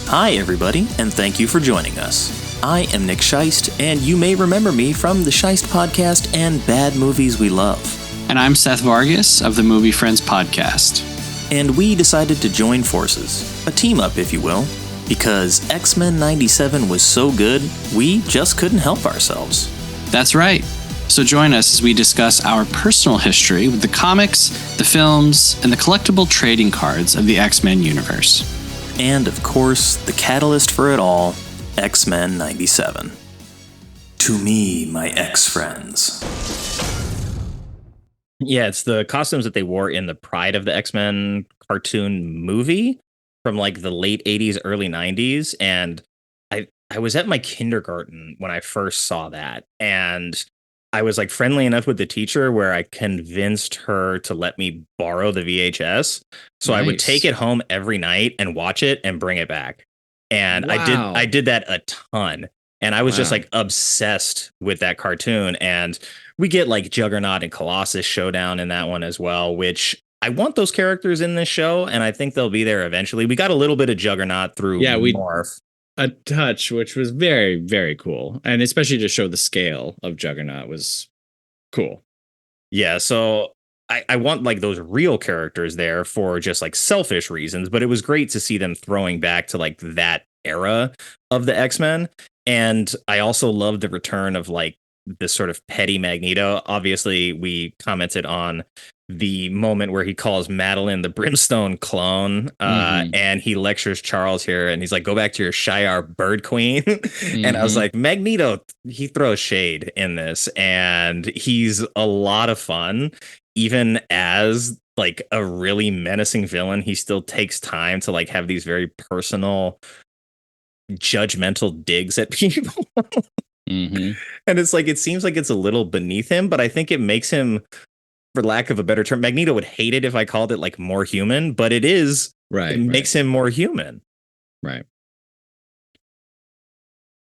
Hi, everybody, and thank you for joining us. I am Nick Scheist, and you may remember me from the Scheist Podcast and Bad Movies We Love. And I'm Seth Vargas of the Movie Friends Podcast. And we decided to join forces, a team-up, if you will, because X-Men 97 was so good, we just couldn't help ourselves. That's right. So join us as we discuss our personal history with the comics, the films, and the collectible trading cards of the X-Men universe. And, of course, the catalyst for it all, X-Men 97. To me, my ex-friends. Yeah, it's the costumes that they wore in the Pride of the X-Men cartoon movie from like the late 80s, early 90s. And I was at my kindergarten when I first saw that. And I was like friendly enough with the teacher where I convinced her to let me borrow the VHS. So nice. I would take it home every night and watch it and bring it back. And wow. I did that a ton. And I was just like obsessed with that cartoon. And we get like Juggernaut and Colossus showdown in that one as well, which I want those characters in this show. And I think they'll be there eventually. We got a little bit of Juggernaut through Morph. A touch, which was very, very cool. And especially to show the scale of Juggernaut was cool. Yeah, so I want like those real characters there for just like selfish reasons, but it was great to see them throwing back to like that era of the X-Men. And I also love the return of like this sort of petty Magneto. Obviously, we commented on the moment where he calls Madeline the Brimstone clone, and he lectures Charles here, and he's like, go back to your Shi'ar bird queen. And I was like, Magneto, he throws shade in this, and he's a lot of fun. Even as like a really menacing villain, he still takes time to like have these very personal, judgmental digs at people. And it's like, it seems like it's a little beneath him, but I think it makes him, for lack of a better term, Magneto would hate it if I called it like more human, but it is. Right. It makes him more human. Right.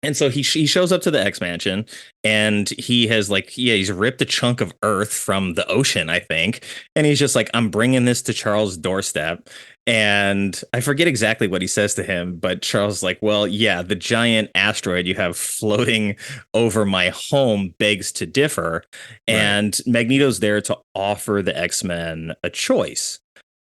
And so he shows up to the X Mansion, and he has like, he's ripped a chunk of Earth from the ocean, I think. And he's just like, I'm bringing this to Charles' doorstep. And I forget exactly what he says to him, but Charles is like, well, yeah, the giant asteroid you have floating over my home begs to differ. Right. And Magneto's there to offer the X-Men a choice.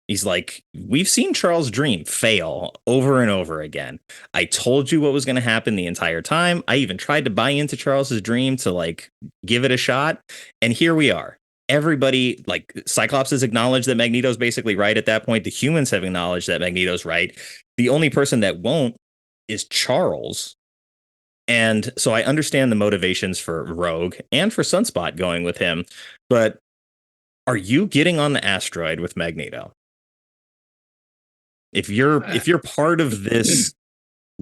He's like, we've seen Charles' dream fail over and over again. I told you what was going to happen the entire time. I even tried to buy into Charles's dream to like give it a shot. And here we are. Everybody, like Cyclops has acknowledged that Magneto's basically right at that point. The humans have acknowledged that Magneto's right. The only person that won't is Charles. And so I understand the motivations for Rogue and for Sunspot going with him. But are you getting on the asteroid with Magneto? If you're part of this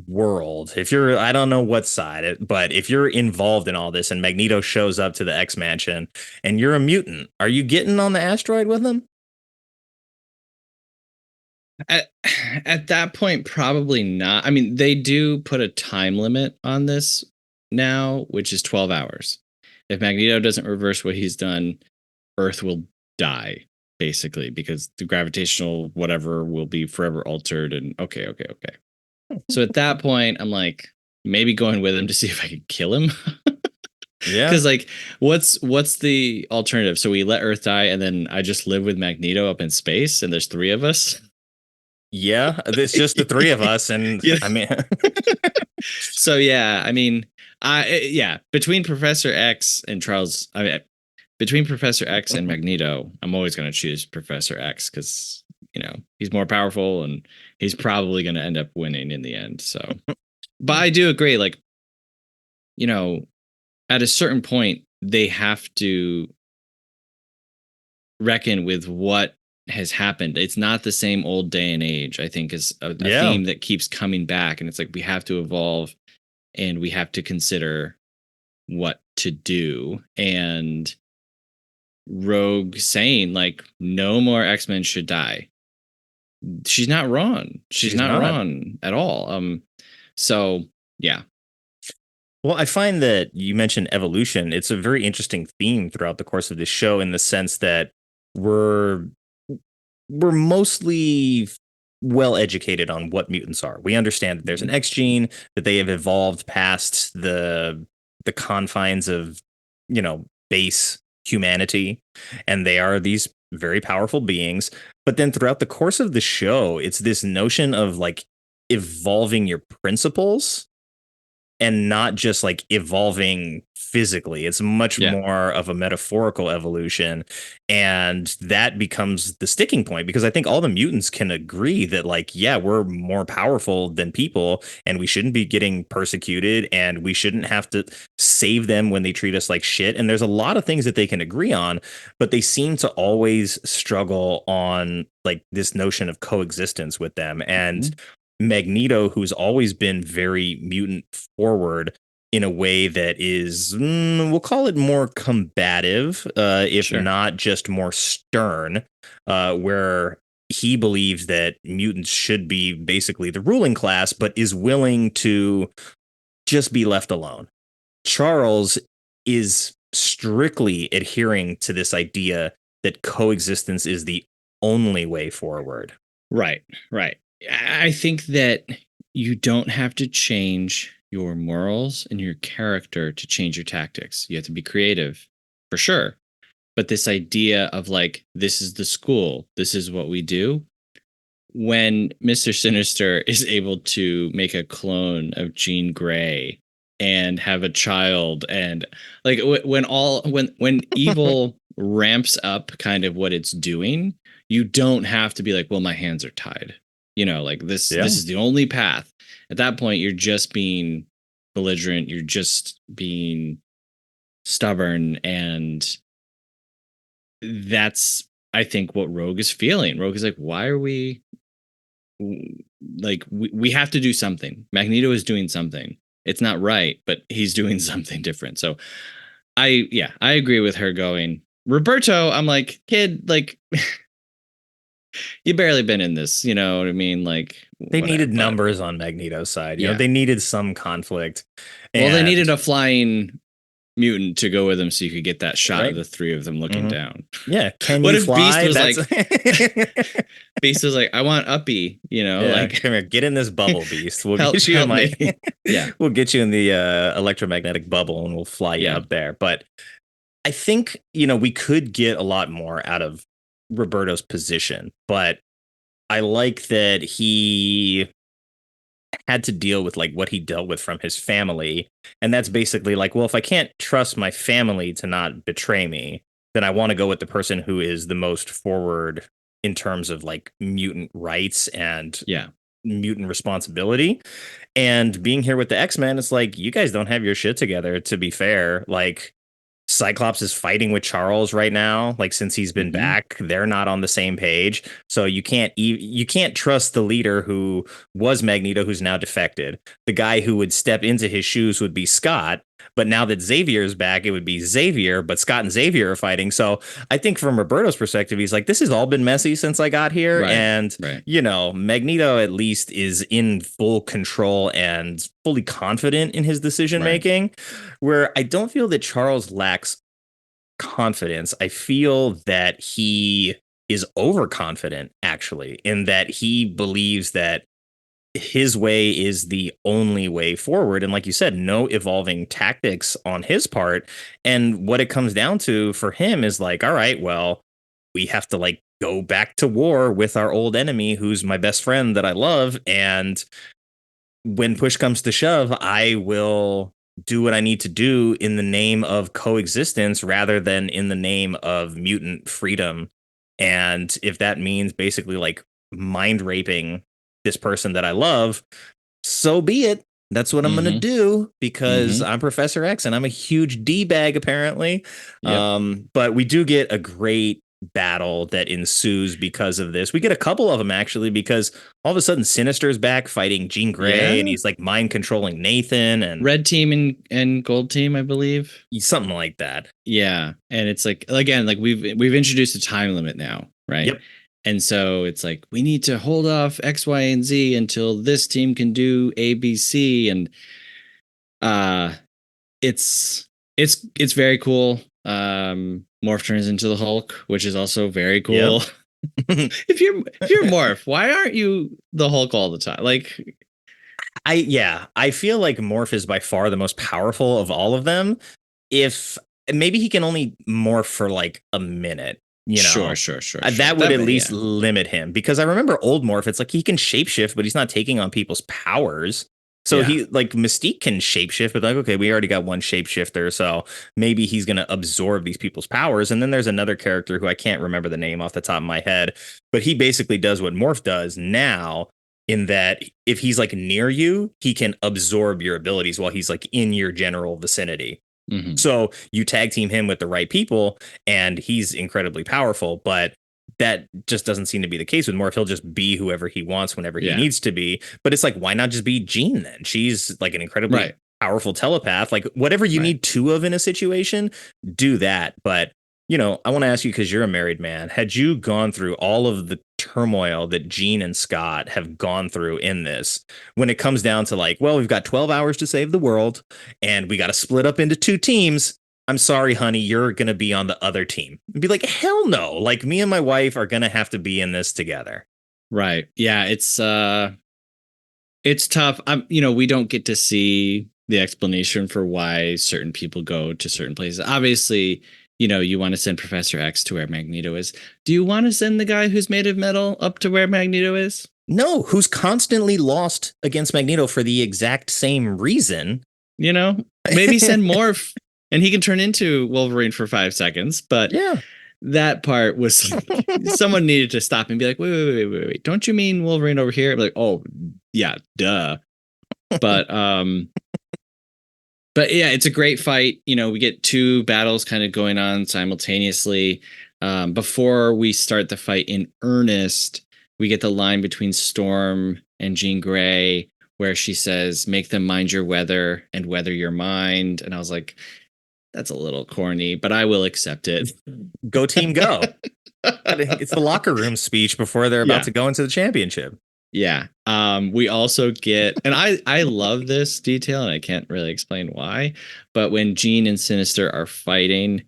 world, if you're, I don't know what side, but if you're involved in all this and Magneto shows up to the X Mansion and you're a mutant, are you getting on the asteroid with him? At that point, probably not. I mean, they do put a time limit on this now, which is 12 hours. If Magneto doesn't reverse what he's done, Earth will die, basically, because the gravitational whatever will be forever altered. And okay. So at that point, I'm like, maybe going with him to see if I could kill him. Yeah. Because like, what's the alternative? So we let Earth die, and then I just live with Magneto up in space, and there's 3 of us. Yeah, it's just the 3 of us, and yeah. I mean, so yeah, I mean, between Professor X and Charles, between Professor X and Magneto, I'm always going to choose Professor X because, you know, he's more powerful and he's probably going to end up winning in the end. So, but I do agree, like, you know, at a certain point, they have to reckon with what has happened. It's not the same old day and age, I think, is a theme that keeps coming back. And it's like, we have to evolve and we have to consider what to do. And Rogue saying like, no more X-Men should die. She's not wrong. She's not wrong at all. So yeah. Well, I find that you mentioned evolution. It's a very interesting theme throughout the course of this show, in the sense that we're we're mostly well educated on what mutants are. We understand that there's an X gene, that they have evolved past the confines of, base humanity, and they are these very powerful beings. But then throughout the course of the show, it's this notion of like evolving your principles and not just like evolving physically. It's much more of a metaphorical evolution. And that becomes the sticking point, because I think all the mutants can agree that, like, yeah, we're more powerful than people and we shouldn't be getting persecuted and we shouldn't have to save them when they treat us like shit. And there's a lot of things that they can agree on, but they seem to always struggle on like this notion of coexistence with them. And Magneto, who's always been very mutant forward in a way that is, we'll call it more combative, if not just more stern, where he believes that mutants should be basically the ruling class, but is willing to just be left alone. Charles is strictly adhering to this idea that coexistence is the only way forward. Right. I think that you don't have to change your morals and your character to change your tactics. You have to be creative, for sure. But this idea of like, this is the school, this is what we do. When Mr. Sinister is able to make a clone of Jean Grey and have a child, and like when evil ramps up kind of what it's doing, you don't have to be like, well, my hands are tied. Like this is the only path. At that point, you're just being belligerent. You're just being stubborn. And that's, I think, what Rogue is feeling. Rogue is like, why are we like, we have to do something. Magneto is doing something. It's not right, but he's doing something different. So I agree with her going. Roberto, I'm like, kid, like, you barely been in this, you know what I mean? Like, they needed numbers on Magneto's side. You know, they needed some conflict. Well, they needed a flying mutant to go with them so you could get that shot of the three of them looking down. Yeah. Can you fly? Beast was like, Beast was like, I want Uppy, like, come here, get in this bubble, Beast. We'll get you in we'll get you in the electromagnetic bubble and we'll fly you up there. But I think, we could get a lot more out of Roberto's position, but I like that he had to deal with like what he dealt with from his family. And that's basically like, well, if I can't trust my family to not betray me, then I want to go with the person who is the most forward in terms of like mutant rights and mutant responsibility. And being here with the X-Men, it's like, you guys don't have your shit together, to be fair. Like, Cyclops is fighting with Charles right now. Like, since he's been back, they're not on the same page. So you can't trust the leader who was Magneto, who's now defected. The guy who would step into his shoes would be Scott. But now that Xavier is back, it would be Xavier. But Scott and Xavier are fighting. So I think from Roberto's perspective, he's like, this has all been messy since I got here. Magneto at least is in full control and fully confident in his decision making, where I don't feel that Charles lacks confidence. I feel that he is overconfident, actually, in that he believes that his way is the only way forward. And like you said, no evolving tactics on his part. And what it comes down to for him is like, all right, well, we have to like go back to war with our old enemy, who's my best friend that I love. And when push comes to shove, I will do what I need to do in the name of coexistence rather than in the name of mutant freedom. And if that means basically like mind raping this person that I love, so be it. That's what I'm going to do, because I'm Professor X and I'm a huge D-bag apparently. But we do get a great battle that ensues because of this. We get a couple of them actually, because all of a sudden Sinister's back fighting Jean Grey and he's like mind controlling Nathan and Red Team and Gold Team, I believe. Something like that. Yeah. And it's like, again, like we've introduced a time limit now, right? Yep. And so it's like, we need to hold off X, Y, and Z until this team can do A, B, C. And it's very cool. Morph turns into the Hulk, which is also very cool. if you're Morph, why aren't you the Hulk all the time? Like, I feel like Morph is by far the most powerful of all of them. If maybe he can only morph for like a minute, sure. that would at least limit him, because I remember old Morph, it's like he can shapeshift, but he's not taking on people's powers. So he like Mystique can shapeshift, but like, okay, we already got one shapeshifter, so maybe he's going to absorb these people's powers. And then there's another character who I can't remember the name off the top of my head, but he basically does what Morph does now, in that if he's like near you, he can absorb your abilities while he's like in your general vicinity. Mm-hmm. So you tag team him with the right people and he's incredibly powerful, but that just doesn't seem to be the case with Morph. He'll just be whoever he wants whenever he needs to be. But it's like, why not just be Jean then? She's like an incredibly powerful telepath. Like whatever you need two of in a situation, do that. But, I want to ask you, because you're a married man, had you gone through all of the turmoil that Jean and Scott have gone through in this, when it comes down to like, well, we've got 12 hours to save the world and we got to split up into two teams. I'm sorry, honey, you're going to be on the other team. And be like, hell no. Like me and my wife are going to have to be in this together. Right. Yeah. It's tough. We don't get to see the explanation for why certain people go to certain places. Obviously, you want to send Professor X to where Magneto is. Do you want to send the guy who's made of metal up to where Magneto is? No, who's constantly lost against Magneto for the exact same reason. Maybe send Morph and he can turn into Wolverine for 5 seconds. But that part was someone needed to stop and be like, wait. Don't you mean Wolverine over here? I'm like, oh, yeah, duh. But yeah, it's a great fight. We get two battles kind of going on simultaneously. Before we start the fight in earnest, we get the line between Storm and Jean Grey where she says, make them mind your weather and weather your mind. And I was like, that's a little corny, but I will accept it. Go team, go. It's the locker room speech before they're about to go into the championship. Yeah. We also get, and I love this detail and I can't really explain why, but when Jean and Sinister are fighting,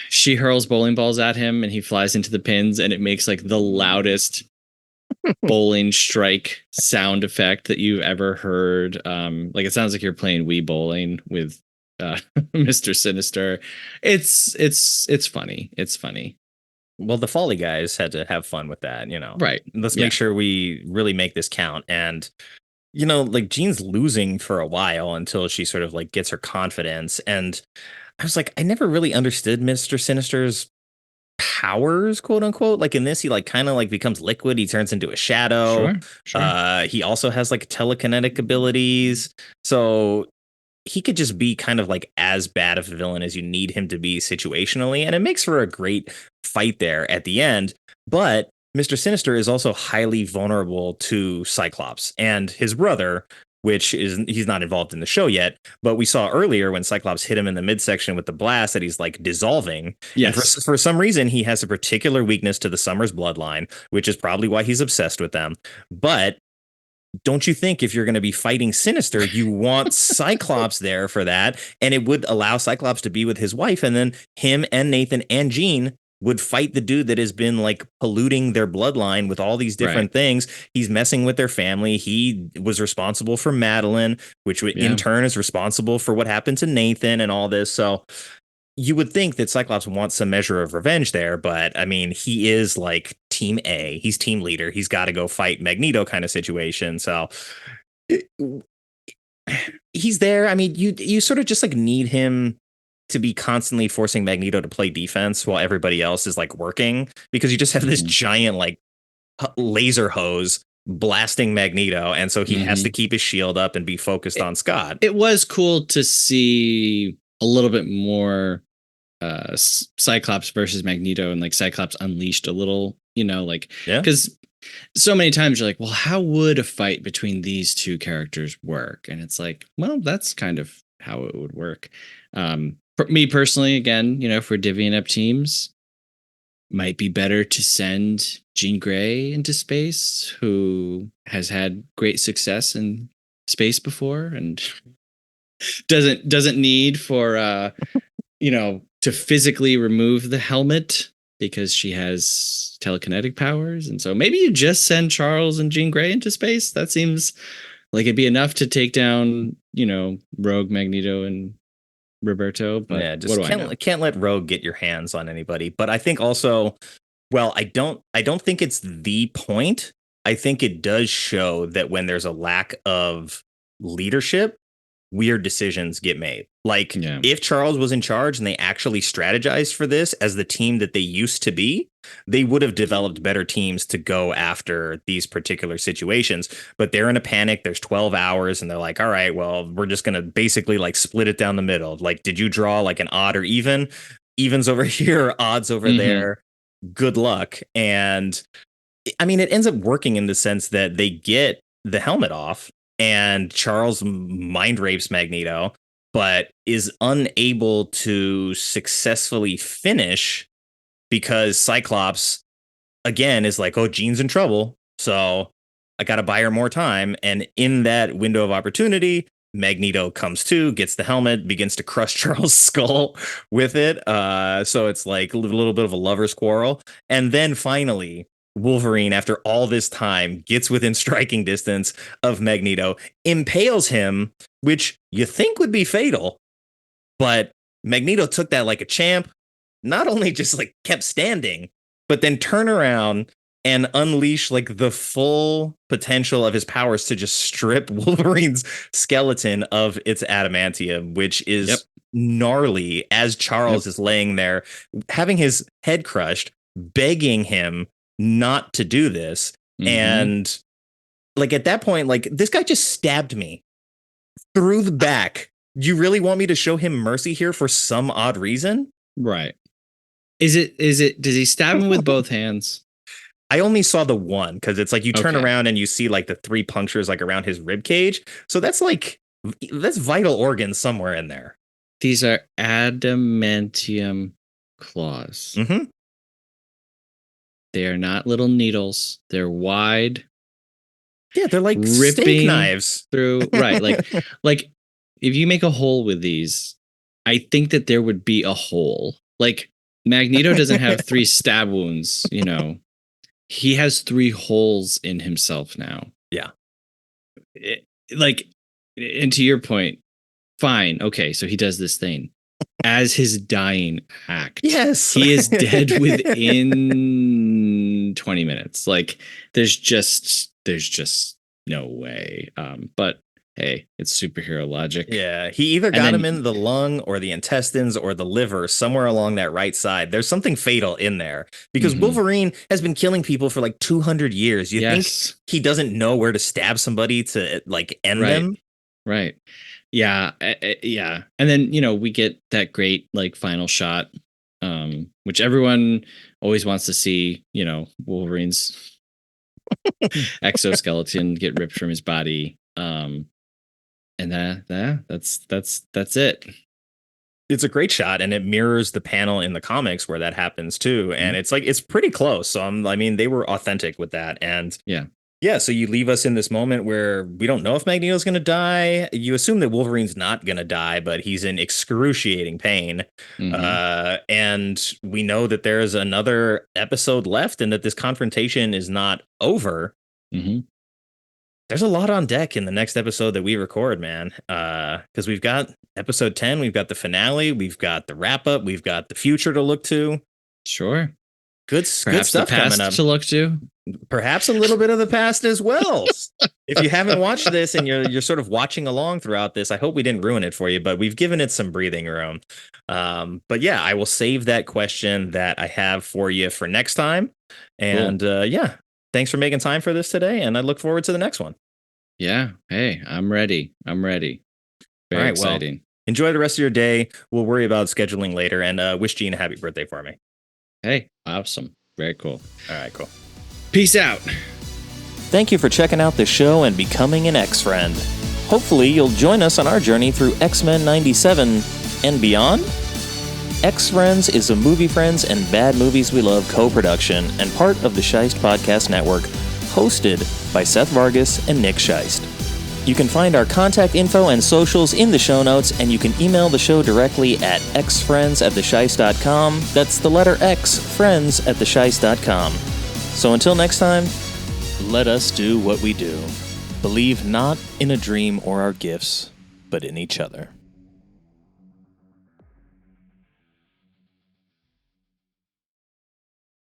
she hurls bowling balls at him and he flies into the pins and it makes like the loudest bowling strike sound effect that you've ever heard. Like it sounds like you're playing Wii bowling with Mr. Sinister. It's funny. It's funny. Well, the Folly guys had to have fun with that, Right. Let's make sure we really make this count. And, like Jean's losing for a while until she sort of like gets her confidence. And I was like, I never really understood Mr. Sinister's powers, quote unquote. Like in this, he like kind of like becomes liquid. He turns into a shadow. Sure. He also has like telekinetic abilities. So he could just be kind of like as bad of a villain as you need him to be situationally. And it makes for a great fight there at the end. But Mr. Sinister is also highly vulnerable to Cyclops and his brother, which is, he's not involved in the show yet. But we saw earlier when Cyclops hit him in the midsection with the blast that he's like dissolving. Yes. And for some reason, he has a particular weakness to the Summers bloodline, which is probably why he's obsessed with them. But don't you think if you're going to be fighting Sinister, you want Cyclops there for that? And it would allow Cyclops to be with his wife, and then him and Nathan and Jean would fight the dude that has been like polluting their bloodline with all these different things. He's messing with their family. He was responsible for Madeline, which in turn is responsible for what happened to Nathan and all this. So you would think that Cyclops wants some measure of revenge there, but I mean, he is like team A. He's team leader. He's got to go fight Magneto kind of situation. So he's there. I mean, you sort of just like need him to be constantly forcing Magneto to play defense while everybody else is like working, because you just have this giant like laser hose blasting Magneto, and so he has to keep his shield up and be focused on Scott. It was cool to see a little bit more Cyclops versus Magneto, and like Cyclops unleashed a little, because so many times you're like, well, how would a fight between these two characters work? And it's like, well, that's kind of how it would work. For me personally, again, if we're divvying up teams, might be better to send Jean Grey into space, who has had great success in space before and doesn't need for to physically remove the helmet because she has telekinetic powers. And so maybe you just send Charles and Jean Grey into space. That seems like it'd be enough to take down, Rogue, Magneto, and Roberto. But Yeah, what just do I know? can't let Rogue get your hands on anybody. But I think also, well, I don't think it's the point. I think it does show that when there's a lack of leadership, weird decisions get made. Like Yeah. if Charles was in charge and they actually strategized for this as the team that they used to be, they would have developed better teams to go after these particular situations. But they're in a panic. There's 12 hours and they're like, all right, well, we're just going to basically like split it down the middle. Like, did you draw like an odd or even? Evens over here, odds over there. Good luck. And I mean, it ends up working in the sense that they get the helmet off and Charles mind rapes Magneto, but is unable to successfully finish because Cyclops, again, is like, oh, Jean's in trouble. So I got to buy her more time. And in that window of opportunity, Magneto comes to, gets the helmet, begins to crush Charles' skull with it. So it's like a little bit of a lover's quarrel. And then finally, Wolverine, after all this time, gets within striking distance of Magneto, impales him, which you think would be fatal. But Magneto took that like a champ, not only just like kept standing, but then turn around and unleash like the full potential of his powers to just strip Wolverine's skeleton of its adamantium, which is gnarly as Charles is laying there, having his head crushed, begging him not to do this. And like at that point, like this guy just stabbed me through the back. You really want me to show him mercy here for some odd reason? Right. Is it, does he stab him with both hands? I only saw the one because it's like you turn around and you see like the 3 punctures like around his rib cage. So that's vital organs somewhere in there. These are adamantium claws. They are not little needles. They're wide. Yeah, they're like steak knives through. Right, like if you make a hole with these, I think that there would be a hole. Like Magneto doesn't have 3 stab wounds, He has 3 holes in himself now. Yeah. And to your point, fine. Okay, so he does this thing. As his dying act. Yes. He is dead within 20 minutes. Like there's just no way. But hey, it's superhero logic. Yeah, he either got him in the lung or the intestines or the liver, somewhere along that right side. There's something fatal in there because Wolverine has been killing people for like 200 years. You think he doesn't know where to stab somebody to like end them? Right. Yeah. Yeah. And then, we get that great like final shot, which everyone always wants to see, Wolverine's exoskeleton get ripped from his body. And that's it. It's a great shot, and it mirrors the panel in the comics where that happens too. And it's like it's pretty close. So they were authentic with that. And yeah. So you leave us in this moment where we don't know if Magneto's going to die. You assume that Wolverine's not going to die, but he's in excruciating pain. And we know that there's another episode left, and that this confrontation is not over. There's a lot on deck in the next episode that we record, man. Because we've got episode 10, we've got the finale, we've got the wrap up, we've got the future to look to. Sure. Good stuff coming up to look to. Perhaps a little bit of the past as well. If you haven't watched this and you're sort of watching along throughout this, I hope we didn't ruin it for you, but we've given it some breathing room. But yeah, I will save that question that I have for you for next time. And thanks for making time for this today, and I look forward to the next one. Yeah. Hey, I'm ready. Very exciting. Well, enjoy the rest of your day. We'll worry about scheduling later, and wish Jean a happy birthday for me. Hey, awesome. Very cool. All right, cool. Peace out. Thank you for checking out the show and becoming an X-Friend. Hopefully, you'll join us on our journey through X-Men 97 and beyond. X-Friends is a Movie Friends and Bad Movies We Love co-production and part of the Scheist Podcast Network, hosted by Seth Vargas and Nick Scheist. You can find our contact info and socials in the show notes, and you can email the show directly at xfriends@theshice.com. That's the letter X, friends@theshice.com. So until next time, let us do what we do. Believe not in a dream or our gifts, but in each other.